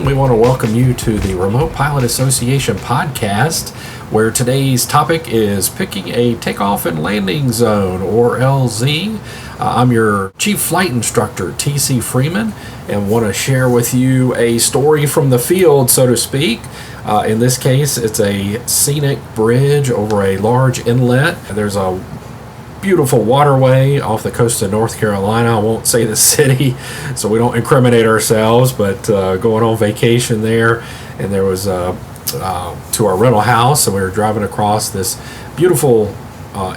We want to welcome you to the Remote Pilot Association podcast, where today's topic is picking a takeoff and landing zone, or LZ. I'm your Chief Flight Instructor, TC Freeman, and want to share with you a story from the field, so to speak. In this case, it's a scenic bridge over a large inlet. There's a beautiful waterway off the coast of North Carolina. I won't say the city so we don't incriminate ourselves, but going on vacation there, and there was to our rental house, and we were driving across this beautiful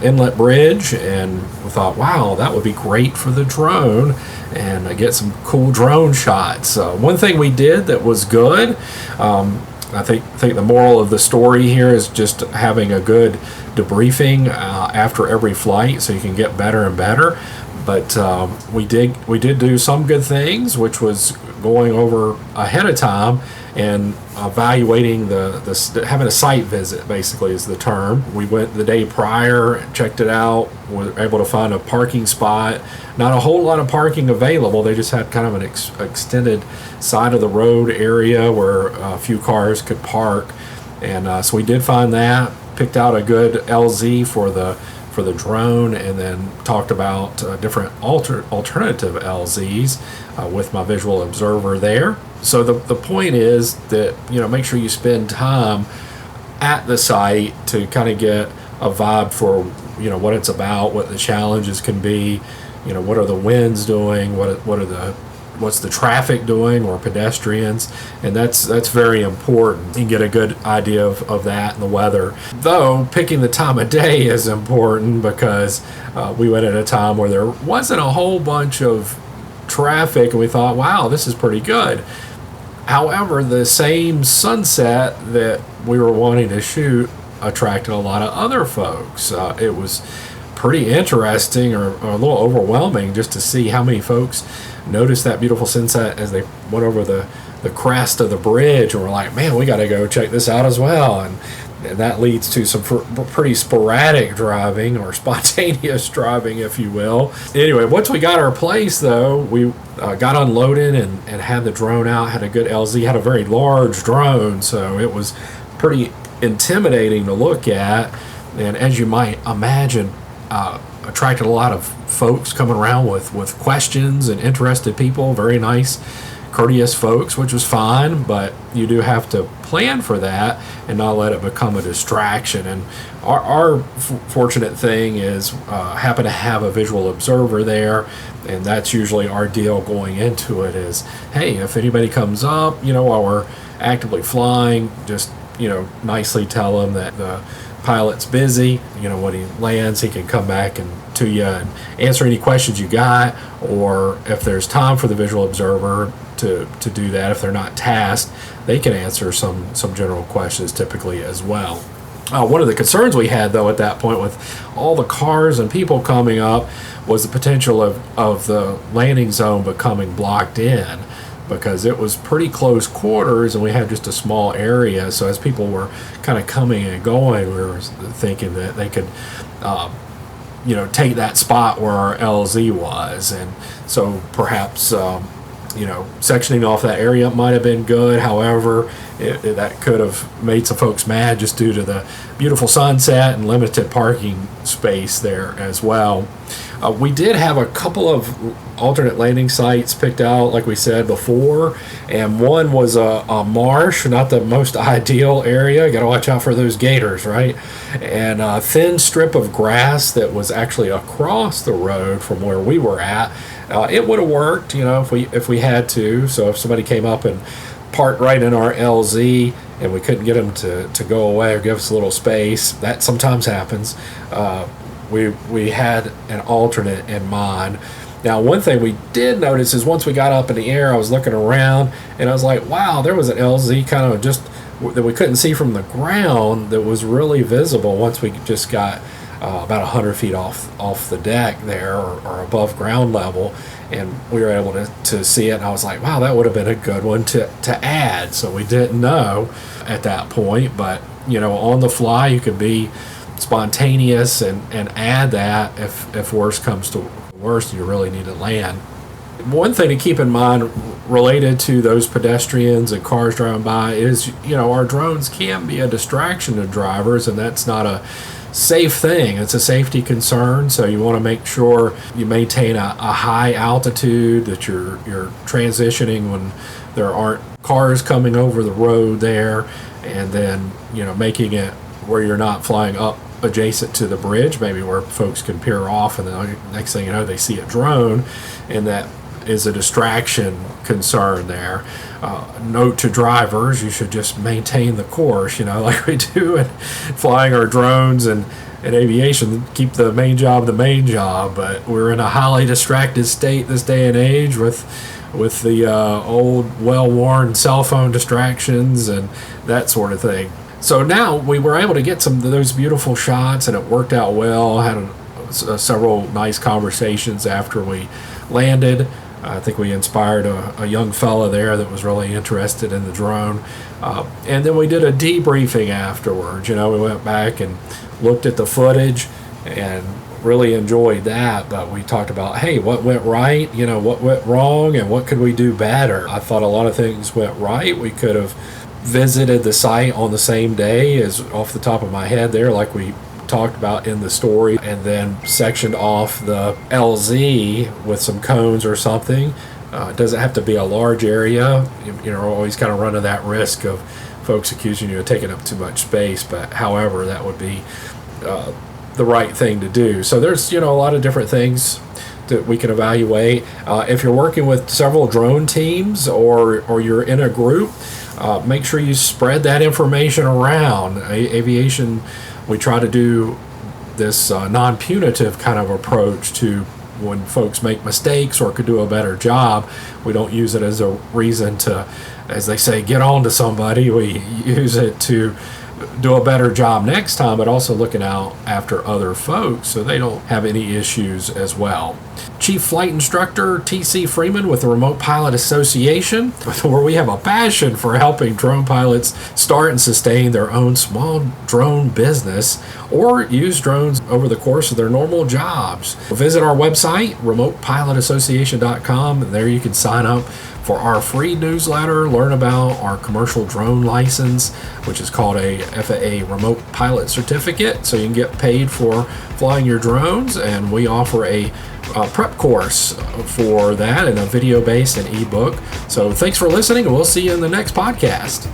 inlet bridge, and we thought, wow, that would be great for the drone and get some cool drone shots. One thing we did that was good, I think the moral of the story here is just having a good debriefing after every flight, so you can get better and better. But we did do some good things, which was going over ahead of time and evaluating having a site visit, basically, is the term. We went the day prior, checked it out, were able to find a parking spot. Not a whole lot of parking available. They just had kind of an extended side of the road area where a few cars could park, and so we did find that. Picked out a good LZ for the drone, and then talked about different alternative LZs with my visual observer there. So the point is that, make sure you spend time at the site to kind of get a vibe for what it's about, what the challenges can be, what are the winds doing, what's the traffic doing, or pedestrians, and that's very important. You can get a good idea of that and the weather. Though picking the time of day is important, because we went at a time where there wasn't a whole bunch of traffic, and we thought, wow, this is pretty good. However, the same sunset that we were wanting to shoot attracted a lot of other folks. It was pretty interesting, or a little overwhelming, just to see how many folks noticed that beautiful sunset as they went over the crest of the bridge, and were like, man, we got to go check this out as well. And that leads to some pretty sporadic driving, or spontaneous driving, if you will. Anyway, once we got our place, though, we got unloaded and had the drone out, had a good LZ, had a very large drone, so it was pretty intimidating to look at, and as you might imagine, attracted a lot of folks coming around with questions and interested people. Very nice, courteous folks, which was fine, but you do have to plan for that and not let it become a distraction. And our fortunate thing is happen to have a visual observer there, and that's usually our deal going into it is, hey, if anybody comes up, while we're actively flying, just nicely tell them that the pilot's busy. When he lands, he can come back to you and answer any questions you got, or if there's time for the visual observer to do that, if they're not tasked, they can answer some general questions typically as well. One of the concerns we had, though, at that point, with all the cars and people coming up, was the potential of the landing zone becoming blocked in, because it was pretty close quarters and we had just a small area. So as people were kind of coming and going, we were thinking that they could take that spot where our LZ was, and so perhaps sectioning off that area might have been good. However, that could have made some folks mad, just due to the beautiful sunset and limited parking space there as well. We did have a couple of alternate landing sites picked out, like we said before, and one was a marsh, not the most ideal area. You got to watch out for those gators, right? And a thin strip of grass that was actually across the road from where we were at. It would have worked, if we had to. So if somebody came up and parked right in our LZ and we couldn't get them to go away or give us a little space, that sometimes happens. We had an alternate in mind. Now, one thing we did notice is once we got up in the air, I was looking around and I was like, wow, there was an LZ kind of just that we couldn't see from the ground that was really visible once we just got about 100 feet off the deck there, or above ground level, and we were able to see it, and I was like, wow, that would have been a good one to add. So we didn't know at that point, but on the fly you could be spontaneous and add that if worse comes to worse, you really need to land. One thing to keep in mind related to those pedestrians and cars driving by is, our drones can be a distraction to drivers, and that's not a safe thing. It's a safety concern, so you want to make sure you maintain a high altitude, that you're transitioning when there aren't cars coming over the road there, and then making it where you're not flying up adjacent to the bridge, maybe where folks can peer off, and the next thing you know, they see a drone, and that is a distraction concern there. Note to drivers, you should just maintain the course, like we do in flying our drones and aviation. Keep the main job, but we're in a highly distracted state this day and age with the old, well-worn cell phone distractions and that sort of thing. So now we were able to get some of those beautiful shots, and it worked out well. Had several nice conversations after we landed. I think we inspired a young fella there that was really interested in the drone. And then we did a debriefing afterwards. We went back and looked at the footage and really enjoyed that. But we talked about, hey, what went right, what went wrong, and what could we do better? I thought a lot of things went right. We could have visited the site on the same day, as off the top of my head there, like we talked about in the story, and then sectioned off the LZ with some cones or something. It doesn't have to be a large area. You're always kind of running that risk of folks accusing you of taking up too much space, but however, that would be the right thing to do. So there's a lot of different things that we can evaluate. If you're working with several drone teams or you're in a group, make sure you spread that information around. Aviation, we try to do this non-punitive kind of approach to when folks make mistakes or could do a better job. We don't use it as a reason to, as they say, get on to somebody. We use it to do a better job next time, but also looking out after other folks so they don't have any issues as well. Chief Flight Instructor T.C. Freeman with the Remote Pilot Association, where we have a passion for helping drone pilots start and sustain their own small drone business or use drones over the course of their normal jobs. Visit our website, remotepilot.association.com, and there you can sign up for our free newsletter, learn about our commercial drone license, which is called a FAA Remote Pilot Certificate, so you can get paid for flying your drones, and we offer a prep course for that and a video-based and ebook. So thanks for listening, and we'll see you in the next podcast.